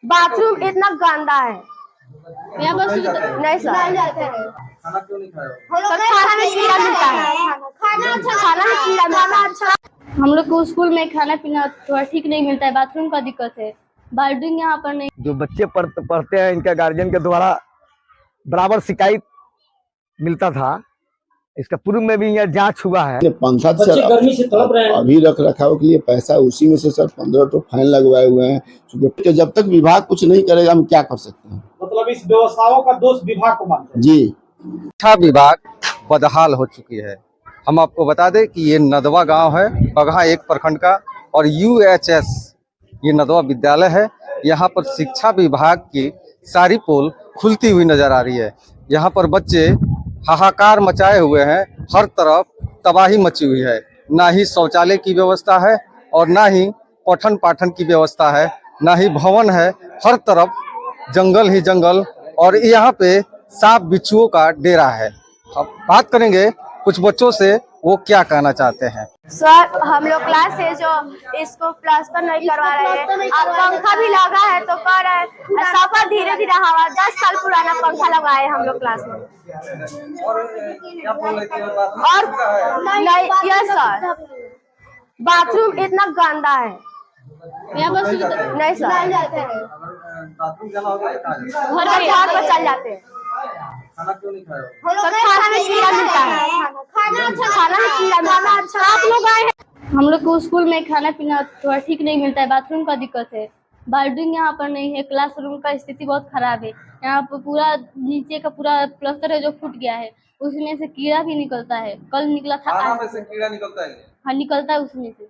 Bathroom इतना गंदा है। यहाँ पर नहीं सर, खाना क्यों नहीं खाए हो? सर खाना में कीड़ा मिलता है। खाना में कीड़ा मिलता है। हम लोग को स्कूल में खाना पीना थोड़ा ठीक नहीं मिलता है, बाथरूम का दिक्कत है, बाथरूम यहाँ पर नहीं। जो बच्चे पढ़ते हैं इनका गार्जियन के द्वारा बराबर शिकायत मिलता था। इसका पूर्व में भी यह जांच हुआ है। पंखा सर गर्मी से तड़प रहे हैं। अभी रख रखाव के लिए पैसा उसी में से सर 15 तो फाइन लगवाए हुए हैं, क्योंकि जब तक विभाग कुछ नहीं करेगा हम क्या कर सकते हैं। मतलब इस व्यवस्थाओं का दोष विभाग को मानते हैं। जी, शिक्षा विभाग बदहाल हो चुकी है। हम आपको बता दें कि ये नदवा गांव है, बगहा 1 प्रखंड का, और UHS ये नदवा विद्यालय है। यहाँ पर शिक्षा विभाग की सारी पोल खुलती हुई नजर आ रही है। यहाँ पर बच्चे हाहाकार मचाए हुए हैं, हर तरफ तबाही मची हुई है। ना ही शौचालय की व्यवस्था है और ना ही पठन पाठन की व्यवस्था है, ना ही भवन है। हर तरफ जंगल ही जंगल, और यहाँ पे सांप बिच्छुओं का डेरा है। अब बात करेंगे कुछ बच्चों से, वो क्या कहना चाहते हैं। सर हम लोग क्लास है जो इसको प्लास्टर नहीं करवा रहे हैं। अब पंखा भी लगा है तो कर रहे हैं, सफर धीरे धीरे हवा 10 साल पुराना पंखा लगाए हम लोग क्लास में। और नहीं यस सर, बाथरूम इतना गंदा है। यहाँ पर नहीं सर, बाथरूम जाना होगा तो कहाँ जाना? घर पर चल जाते हैं। खाना क्यों नहीं खाए हो? सर खाना में कीड़ा मिलता है। खाना में कीड़ा मिलता है। आप लोग आए हैं। हम लोग को स्कूल में खाना पीना थोड़ा ठीक नहीं मिलता है, बाथरूम का दिक्कत है, बाथरूम यहाँ पर नहीं है, क्लासरूम का स्थिति बहुत खराब है। यहाँ पर पूरा नीचे का पूरा प्लास्टर है जो फूट गया है, उसमें से कीड़ा भी निकलता है। कल निकला था, खाना में से कीड़ा निकलता है। हाँ निकलता है उसमें से।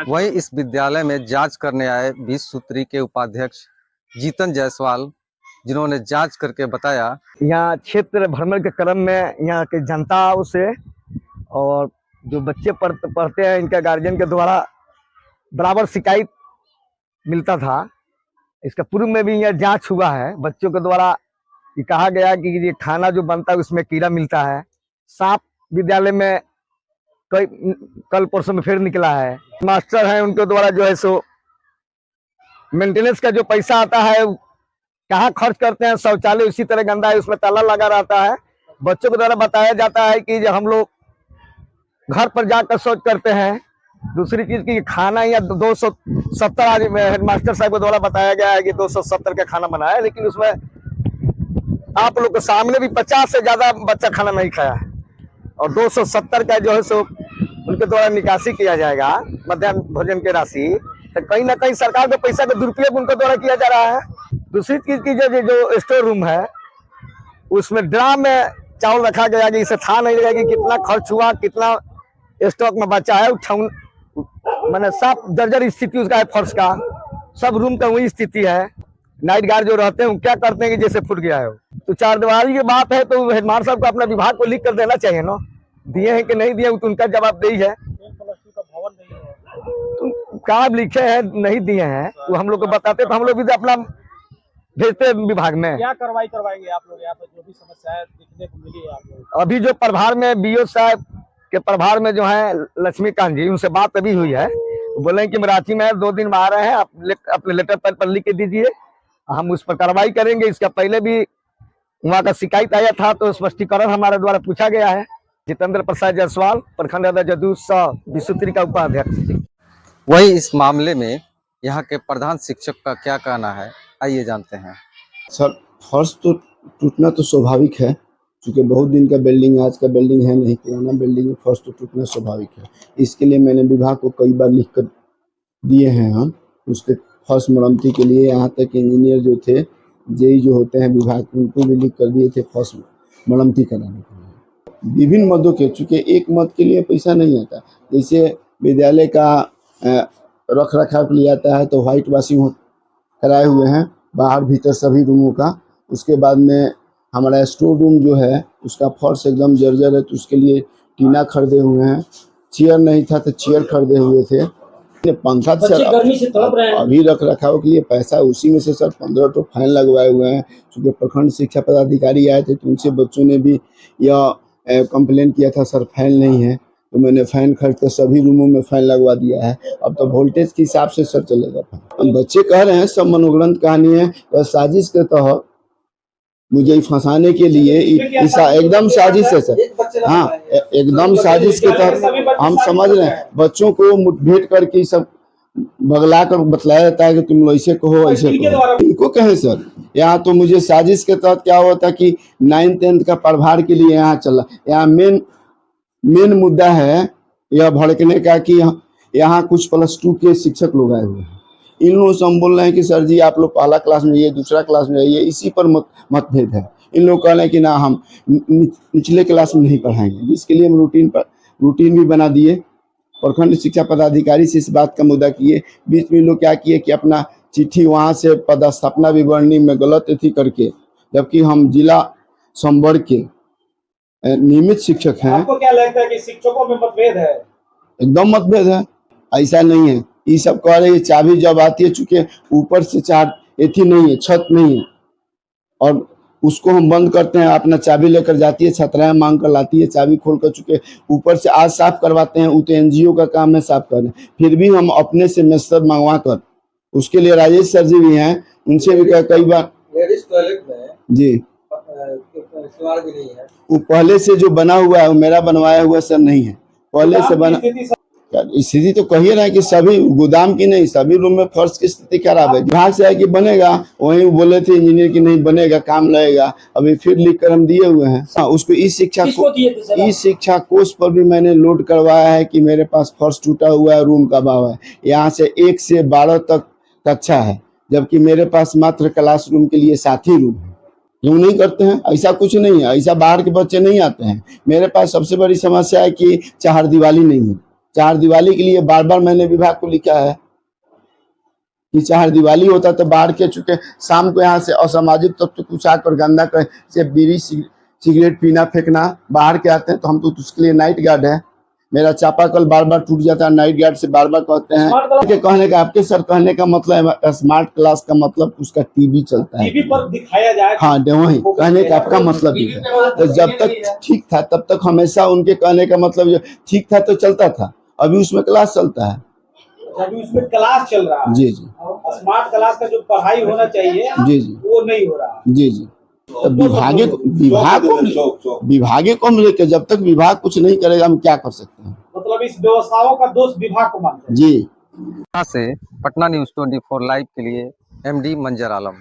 वहीं इस विद्यालय में जांच करने आए 20 सूत्री के उपाध्यक्ष जीतन जायसवाल, जिन्होंने जांच करके बताया, यहाँ क्षेत्र भ्रमण के क्रम में यहाँ के जनता से और जो बच्चे पढ़ते हैं इनका गार्जियन के द्वारा बराबर शिकायत मिलता था। इसका पूर्व में भी यह जांच हुआ है। बच्चों के द्वारा ये कहा गया कि ये खाना जो बनता है उसमें कीड़ा मिलता है। सांप विद्यालय में कल परसों में फिर निकला है। मास्टर हैं उनके द्वारा जो है सो मेंटेनेंस का जो पैसा आता है कहाँ खर्च करते हैं। शौचालय उसी तरह गंदा है, उसमें ताला लगा रहता है। बच्चों के द्वारा बताया जाता है कि जब हम लोग घर पर जाकर शौच करते हैं। दूसरी चीज की खाना या 270 आज हेडमास्टर साहब के द्वारा बताया गया है कि 270 का खाना बना है, लेकिन उसमें आप लोग के सामने भी 50 से ज्यादा बच्चा खाना नहीं खाया है, और 270 का जो है सो उनके द्वारा निकासी किया जाएगा मध्याह्न भोजन की राशि। तो कहीं ना कहीं सरकार के पैसा का दुरुपयोग उनके द्वारा किया जा रहा है। दूसरी चीज की जो स्टोर रूम है उसमें ड्राम में चावल रखा गया कि इसे था नहीं लगा कि कितना खर्च हुआ, कितना स्टॉक में बचा है। मैंने सब जर्जर स्थिति उसका है, फर्श का सब रूम का वही स्थिति है। नाइट गार्ड जो रहते हैं वो क्या करते हैं कि जैसे फूट गया है। तो चारदीवारी की बात है तो हेडमास्टर साहब को अपना विभाग को लिख कर देना चाहिए ना, दिए हैं कि नहीं दिए तो उनका जवाबदेही है। तो कहाँ लिखे हैं नहीं दिए हैं वो हम लोग को बताते तो हम लोग भी अपना भेजते विभाग में। क्या कार्रवाई करवाएंगे आप लोग? यहाँ पर जो भी समस्याएं दिखने को मिली है आप लोग? अभी जो प्रभार में BO साहब के प्रभार में जो है लक्ष्मीकांत जी, उनसे बात अभी हुई है। बोले कि रांची में 2 दिन में आ रहे हैं, आप अपने लेटर पैड पर लिख के दीजिए, हम उस पर कार्रवाई करेंगे। इसका पहले भी वहाँ का शिकायत आया था तो स्पष्टीकरण हमारे द्वारा पूछा गया है। जितेंद्र प्रसाद जायसवाल, प्रखंड अध्यक्ष जदयू 20 सूत्री का उपाध्यक्ष। वहीं इस मामले में यहाँ के प्रधान शिक्षक का क्या कहना है, आइए जानते हैं। सर फर्श तो टूटना तो स्वाभाविक है, क्योंकि बहुत दिन का बिल्डिंग, आज का बिल्डिंग है नहीं, पुराना बिल्डिंग में फर्श तो टूटना स्वाभाविक है। इसके लिए मैंने विभाग को कई बार लिख कर दिए हैं हम उसके फर्श मरम्मती के लिए। यहाँ तक इंजीनियर जो थे, जेई जो होते हैं विभाग, उनको भी लिख कर दिए थे फर्श मरम्मती कराने के लिए। विभिन्न मदों के, चूँकि एक मद के लिए पैसा नहीं आता, जैसे विद्यालय का रख रखाव के लिए आता है तो व्हाइट वॉशिंग कराए हुए हैं बाहर भीतर सभी रूमों का। उसके बाद में हमारा स्टोर रूम जो है उसका फर्श एकदम जर्जर है, तो उसके लिए टीना खरीदे हुए हैं। चेयर नहीं था तो चेयर खरीदे हुए थे। पंखा सर गर्मी से तड़प रहे हैं। अभी रख रखाव के लिए पैसा उसी में से सर 15 तो फाइन लगवाए हुए हैं। क्योंकि प्रखंड शिक्षा पदाधिकारी आए थे तो उनसे बच्चों ने भी यह कंप्लेन किया था, सर फाइन नहीं है। तो मैंने फैन खरीद कर सभी रूमों में फैन लगवा दिया है। अब तो वोल्टेज के हिसाब से सर चलेगा फैन। बच्चे कह रहे हैं सब मनोग्रंथ कहानी है, तो साजिश के तहत मुझे फंसाने के लिए एकदम साजिश है सर। हाँ, एकदम साजिश के तहत हम समझ रहे हैं। बच्चों को मुठभेड़ करके सब बगला कर बतलाया जाता है कि तुम लोग ऐसे कहो ऐसे कहो। इनको कहें सर, यहाँ तो मुझे साजिश के तहत क्या हुआ था कि 9th 10th का प्रभार के लिए यहाँ चला। यहाँ मेन मुद्दा है यह भड़कने का कि यहाँ कुछ +2 के शिक्षक लोग आए हुए हैं। इन लोगों से हम बोल रहे हैं कि सर जी आप लोग पहला क्लास में जाइए, दूसरा क्लास में जाइए, इसी पर मतभेद है। इन लोग कह रहे हैं कि ना हम निचले क्लास में नहीं पढ़ाएंगे, जिसके लिए हम रूटीन भी बना दिए। प्रखंड शिक्षा पदाधिकारी से इस बात का मुद्दा किए। बीच में लोग क्या किए कि अपना चिट्ठी वहाँ से पदस्थापना विवरणी में गलत अथी करके, जबकि हम जिला संवर्ग के नियमित शिक्षक हैं। आपको क्या लगता है कि शिक्षकों में मतभेद है? एकदम मतभेद है, ऐसा नहीं है। ये सब कह रहे हैं चाबी जब आती है, चूंकि ऊपर से एथी नहीं है, छत नहीं है, और उसको हम बंद करते हैं, अपना चाबी लेकर जाती है, छतराएं मांग कर लाती है, चाबी खोल कर, चुके ऊपर से आज साफ करवाते हैं। वो तो NGO का काम है साफ करना, फिर भी हम अपने से मिस्टर मंगवा कर, उसके लिए राजेश सर जी भी हैं, उनसे भी कई बार टॉयलेट में जी भी नहीं है। वो पहले से जो बना हुआ है वो मेरा बनवाया हुआ सर नहीं है, पहले से बना। स्थिति तो कहिए ना कि सभी गोदाम की नहीं, सभी रूम में फर्श की स्थिति खराब है। विभाग से है कि बनेगा, वहीं बोले थे इंजीनियर की नहीं बनेगा, काम लगेगा। अभी फिर लिख कर हम दिए हुए हैं। हाँ, उसको ई शिक्षा कोष पर भी मैंने लोड करवाया है कि मेरे पास फर्श टूटा हुआ है, रूम का अभाव है। यहाँ से 1 से 12 तक कक्षा है, जबकि मेरे पास मात्र क्लासरूम के लिए 7 ही रूम है। क्यों नहीं करते हैं? ऐसा कुछ नहीं है, ऐसा बाहर के बच्चे नहीं आते हैं। मेरे पास सबसे बड़ी समस्या है कि चारदीवारी नहीं है। चारदीवारी के लिए बार बार मैंने विभाग को लिखा है कि चारदीवारी होता तो बाहर के, चुके शाम को यहाँ से असामाजिक तत्व कुछ आकर गंदा कर से बीड़ी सिगरेट पीना फेंकना, बाहर के आते हैं, तो हम तो उसके लिए नाइट गार्ड है। मेरा चापाकल बार बार टूट जाता है, नाइट गार्ड से बार बार कहते हैं कि कहने का, आपके सर कहने का मतलब स्मार्ट क्लास का मतलब उसका टीवी चलता है, टीवी पर दिखाया जाए। हाँ, वही कहने का आपका मतलब ही है। तो जब तक ठीक था तब तक हमेशा उनके कहने का मतलब जो ठीक था तो चलता था। अभी उसमें क्लास चलता है, अभी उसमें क्लास चल रहा है। जी स्मार्ट क्लास का जो पढ़ाई होना चाहिए जी वो नहीं हो रहा। जी। तो विभागे को हम लेकर, जब तक विभाग कुछ नहीं करेगा हम क्या कर सकते हैं? मतलब इस व्यवस्थाओं का दोष विभाग को मानते हैं। जी। यहाँ से पटना न्यूज़ 24 लाइव के लिए MD मंजर आलम।